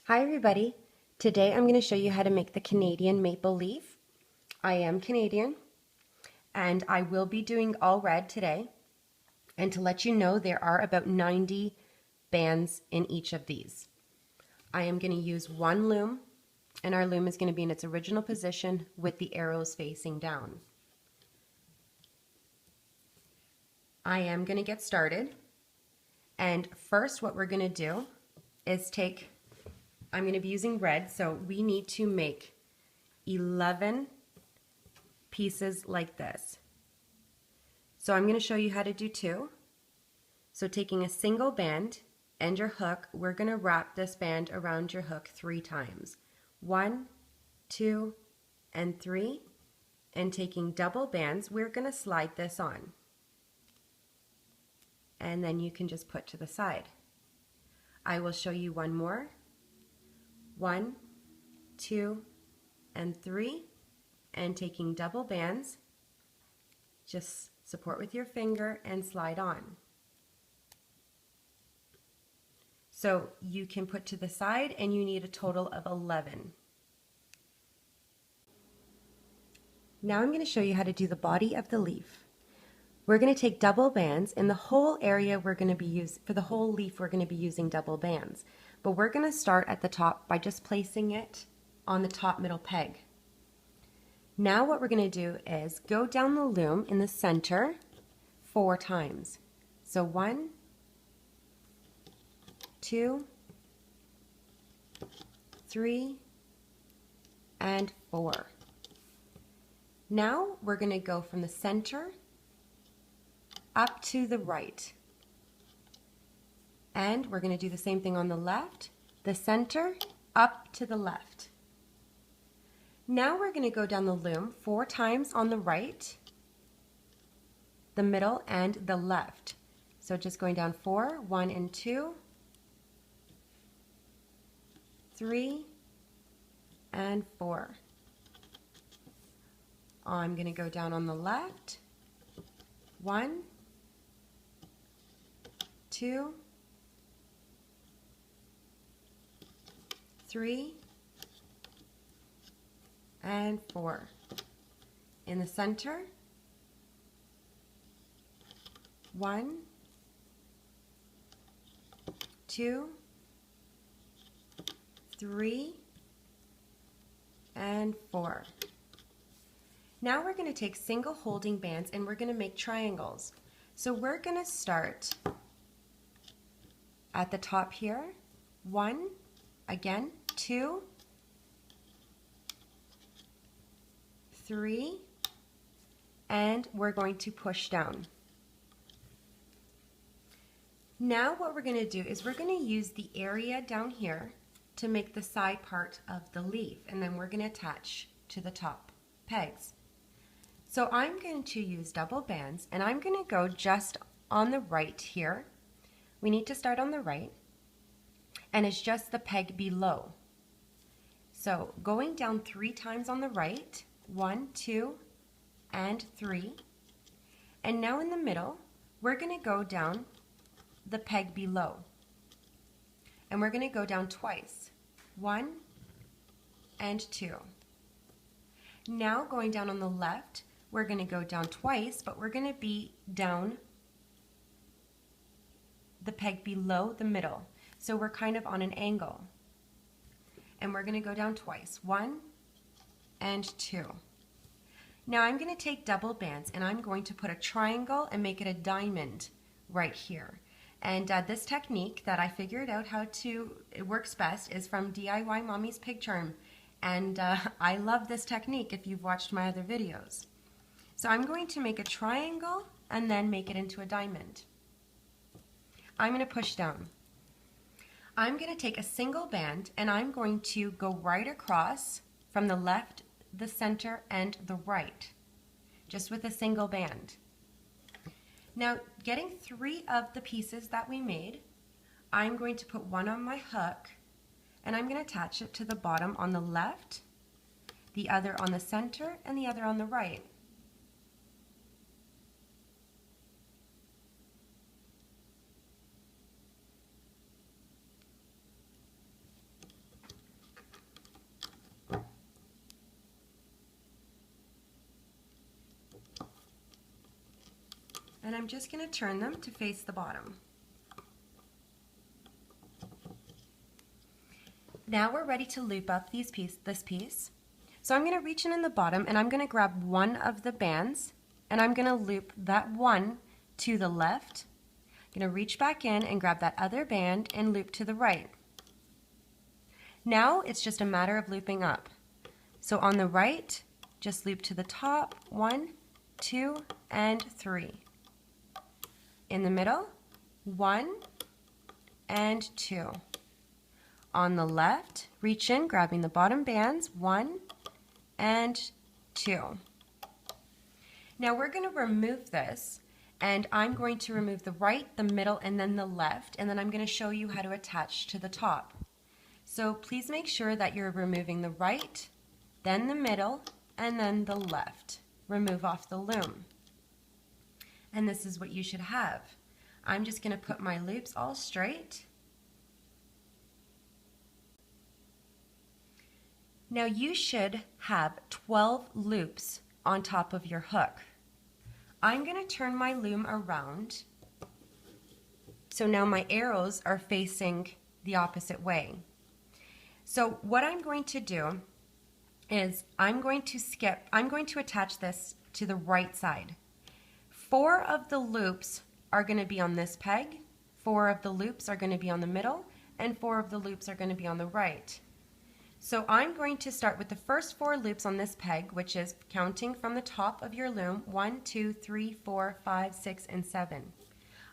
Hi everybody. Today I'm going to show you how to make the Canadian maple leaf. I am Canadian and I will be doing all red today. And to let you know, there are about 90 bands in each of these. I am going to use one loom, and our loom is going to be in its original position with the arrows facing down. I am going to get started, and first what we're going to do is I'm going to be using red, so we need to make 11 pieces like this. So I'm going to show you how to do two. So taking a single band and your hook, we're going to wrap this band around your hook 3 times. 1, 2, and 3. And taking double bands, we're going to slide this on. And then you can just put to the side. I will show you one more. 1, 2, and 3. And taking double bands, just support with your finger and slide on. So you can put to the side, and you need a total of 11. Now I'm going to show you how to do the body of the leaf. We're going to take double bands. In the whole area we're going to be for the whole leaf we're going to be using double bands. But we're going to start at the top by just placing it on the top middle peg. Now what we're going to do is go down the loom in the center 4 times. So 1, 2, 3, and 4. Now we're going to go from the center up to the right. And we're going to do the same thing on the left, the center, up to the left. Now we're going to go down the loom 4 times on the right, the middle, and the left. So just going down 4, 1 and 2, 3, and 4. I'm going to go down on the left, 1, 2, 3, and 4. In the center, 1, 2, 3, and 4. Now we're going to take single holding bands and we're going to make triangles. So we're going to start at the top here, 1, again, 2, 3, and we're going to push down. Now what we're going to do is we're going to use the area down here to make the side part of the leaf, and then we're going to attach to the top pegs. So I'm going to use double bands, and I'm going to go just on the right here. We need to start on the right, and it's just the peg below. So going down 3 times on the right, 1, 2, and 3. And now in the middle, we're going to go down the peg below. And we're going to go down twice, 1 and 2. Now going down on the left, we're going to go down twice, but we're going to be down the peg below the middle. So we're kind of on an angle. And we're going to go down twice, 1 and 2. Now I'm going to take double bands and I'm going to put a triangle and make it a diamond right here. And this technique that I figured out it works best is from DIY Mommy's Pig Charm. And I love this technique if you've watched my other videos. So I'm going to make a triangle and then make it into a diamond. I'm going to push down. I'm going to take a single band and I'm going to go right across from the left, the center, and the right, just with a single band. Now, getting 3 of the pieces that we made, I'm going to put one on my hook and I'm going to attach it to the bottom on the left, the other on the center, and the other on the right. and I'm just going to turn them to face the bottom. Now we're ready to loop up this piece. So I'm going to reach in the bottom and I'm going to grab one of the bands and I'm going to loop that one to the left. I'm going to reach back in and grab that other band and loop to the right. Now it's just a matter of looping up. So on the right, just loop to the top, 1, 2, and 3. In the middle, 1 and 2. On the left, reach in, grabbing the bottom bands, 1 and 2. Now we're going to remove this, and I'm going to remove the right, the middle, and then the left, and then I'm going to show you how to attach to the top. So please make sure that you're removing the right, then the middle, and then the left. Remove off the loom. And this is what you should have. I'm just going to put my loops all straight. Now you should have 12 loops on top of your hook. I'm going to turn my loom around. So now my arrows are facing the opposite way. So what I'm going to do is I'm going to attach this to the right side. 4 of the loops are going to be on this peg, 4 of the loops are going to be on the middle, and 4 of the loops are going to be on the right. So I'm going to start with the first 4 loops on this peg, which is counting from the top of your loom, 1, 2, 3, 4, 5, 6, and 7.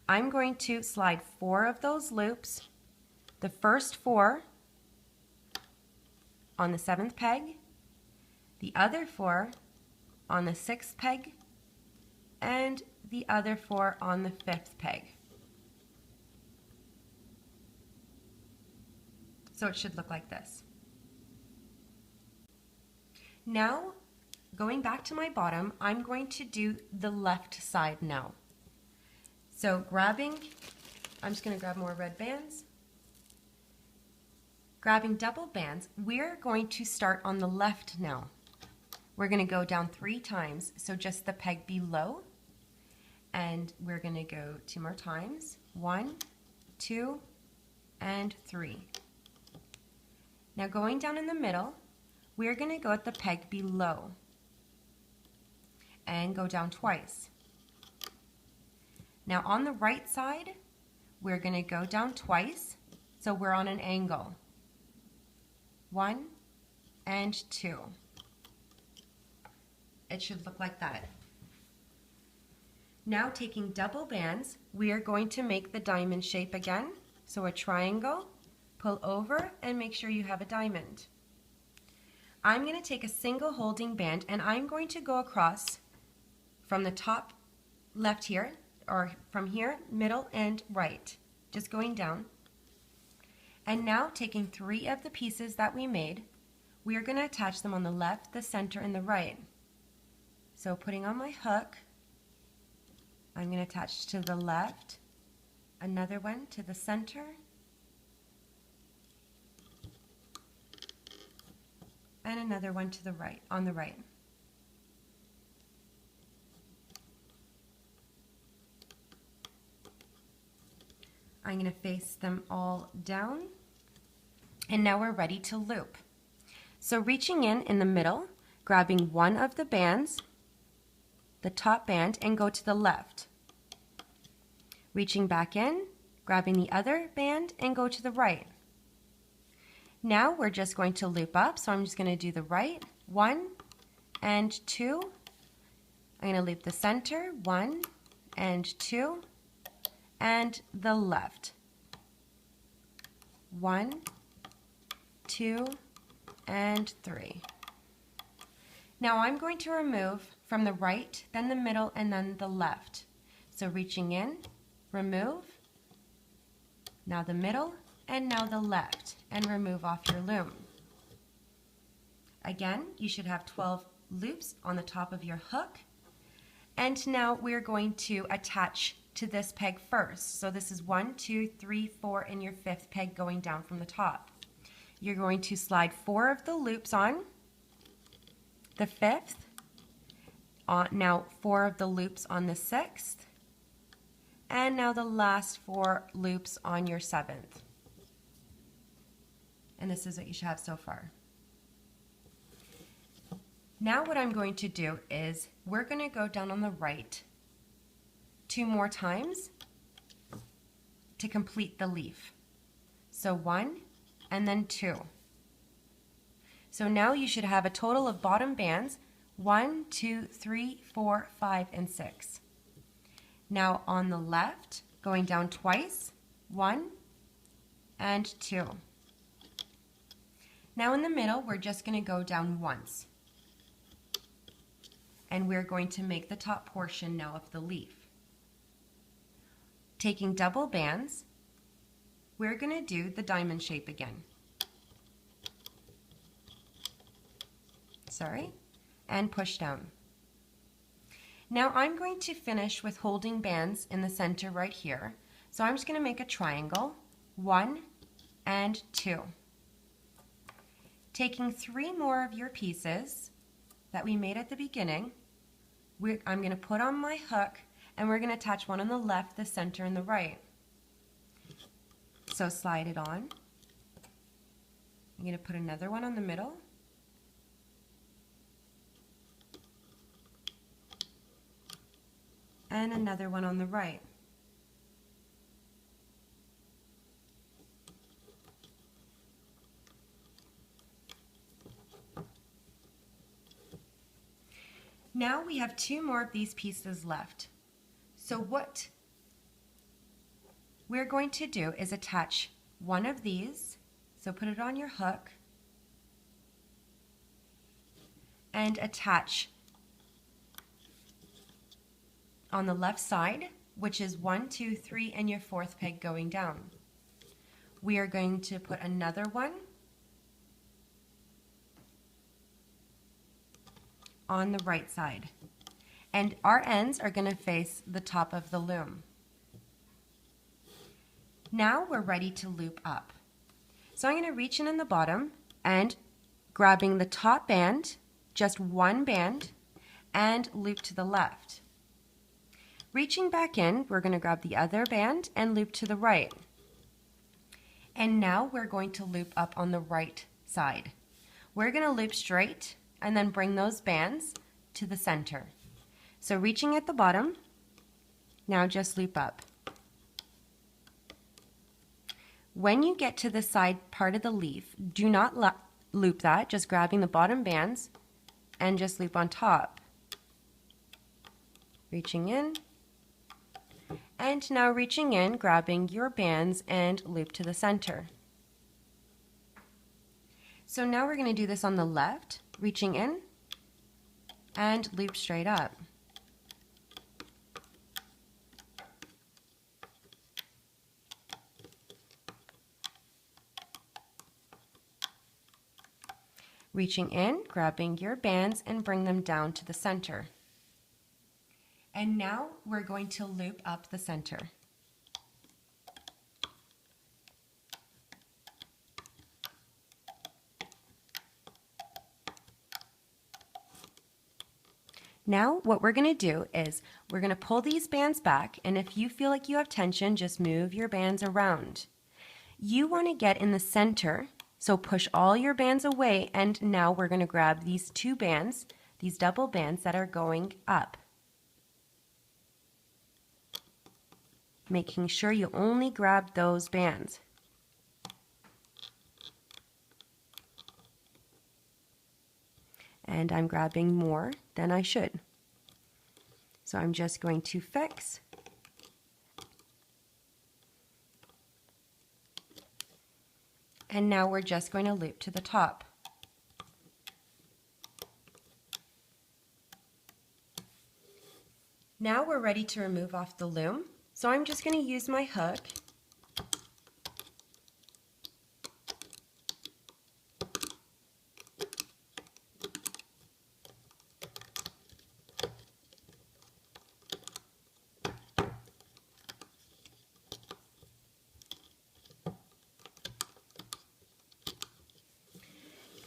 I'm going to slide 4 of those loops, the first 4 on the 7th peg, the other 4 on the 6th peg, and the other 4 on the 5th peg. So it should look like this. Now, going back to my bottom, I'm going to do the left side now. So I'm just going to grab more red bands. Grabbing double bands, we're going to start on the left now. We're going to go down 3 times, so just the peg below. And we're going to go 2 more times. 1, 2, and 3. Now going down in the middle, we're going to go at the peg below and go down twice. Now on the right side, we're going to go down twice, so we're on an angle. 1 and 2. It should look like that. Now taking double bands, we are going to make the diamond shape again. So a triangle, pull over, and make sure you have a diamond. I'm going to take a single holding band and I'm going to go across from the top left here, or from here, middle and right, just going down. And now taking 3 of the pieces that we made, we are going to attach them on the left, the center, and the right. So putting on my hook, I'm going to attach to the left, another one to the center, and another one to the right, on the right. I'm going to face them all down, and now we're ready to loop. So reaching in the middle, grabbing one of the bands, the top band, and go to the left. Reaching back in, grabbing the other band, and go to the right. Now we're just going to loop up, so I'm just going to do the right, 1 and 2. I'm going to loop the center, 1 and 2, and the left, 1, 2, and 3. Now I'm going to remove from the right, then the middle, and then the left. So reaching in, remove, now the middle, and now the left, and remove off your loom. Again, you should have 12 loops on the top of your hook. And now we're going to attach to this peg first. So this is 1, 2, 3, 4, and your 5th peg going down from the top. You're going to slide 4 of the loops on the 5th, now 4 of the loops on the 6th, And now the last 4 loops on your 7th. And this is what you should have so far. Now what I'm going to do is we're going to go down on the right 2 more times to complete the leaf. So 1 and then 2. So now you should have a total of bottom bands 1, 2, 3, 4, 5, and 6. Now on the left, going down twice, 1 and 2. Now in the middle, we're just going to go down once. And we're going to make the top portion now of the leaf. Taking double bands, we're going to do the diamond shape again. And push down. Now I'm going to finish with holding bands in the center right here. So I'm just going to make a triangle, 1 and 2. Taking 3 more of your pieces that we made at the beginning, I'm going to put on my hook and we're going to attach one on the left, the center, and the right. So slide it on. I'm going to put another one on the middle. And another one on the right. Now we have 2 more of these pieces left. So what we're going to do is attach one of these. So put it on your hook and attach on the left side, which is 1, 2, 3, and your 4th peg going down. We are going to put another one on the right side. And our ends are going to face the top of the loom. Now we're ready to loop up. So I'm going to reach in the bottom and grabbing the top band, just one band, and loop to the left. Reaching back in, we're going to grab the other band and loop to the right. And now we're going to loop up on the right side. We're going to loop straight and then bring those bands to the center. So reaching at the bottom, now just loop up. When you get to the side part of the leaf, do not loop that, just grabbing the bottom bands and just loop on top. Reaching in, and now reaching in, grabbing your bands and loop to the center. So now we're going to do this on the left, reaching in and loop straight up. Reaching in, grabbing your bands and bring them down to the center. And now we're going to loop up the center. Now what we're going to do is we're going to pull these bands back, and if you feel like you have tension, just move your bands around. You want to get in the center, so push all your bands away, and now we're going to grab these 2 bands, these double bands that are going up. Making sure you only grab those bands. And I'm grabbing more than I should. So I'm just going to fix. And now we're just going to loop to the top. Now we're ready to remove off the loom. So I'm just going to use my hook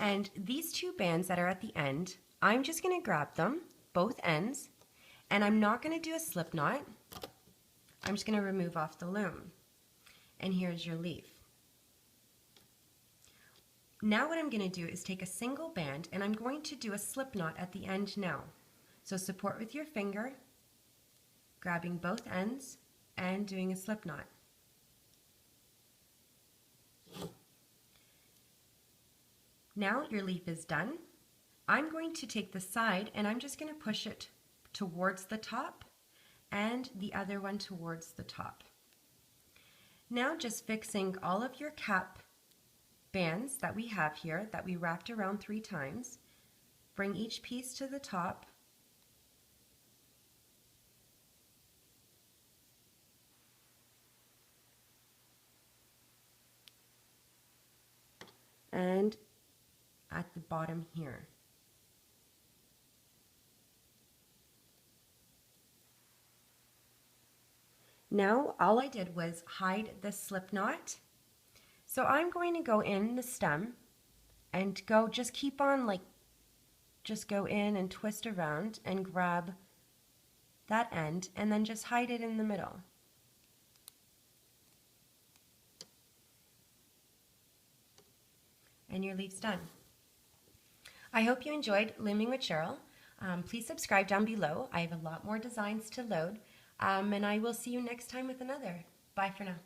and these 2 bands that are at the end, I'm just going to grab them, both ends, and I'm not going to do a slip knot. I'm just going to remove off the loom. And here's your leaf. Now what I'm going to do is take a single band and I'm going to do a slip knot at the end now. So support with your finger, grabbing both ends and doing a slip knot. Now your leaf is done. I'm going to take the side and I'm just going to push it towards the top and the other one towards the top. Now just fixing all of your cap bands that we have here that we wrapped around 3 times. Bring each piece to the top. And at the bottom here. Now all I did was hide the slip knot. So I'm going to go in the stem and just keep on just go in and twist around and grab that end and then just hide it in the middle. And your leaf's done. I hope you enjoyed Looming with Cheryl. Please subscribe down below. I have a lot more designs to load. And I will see you next time with another. Bye for now.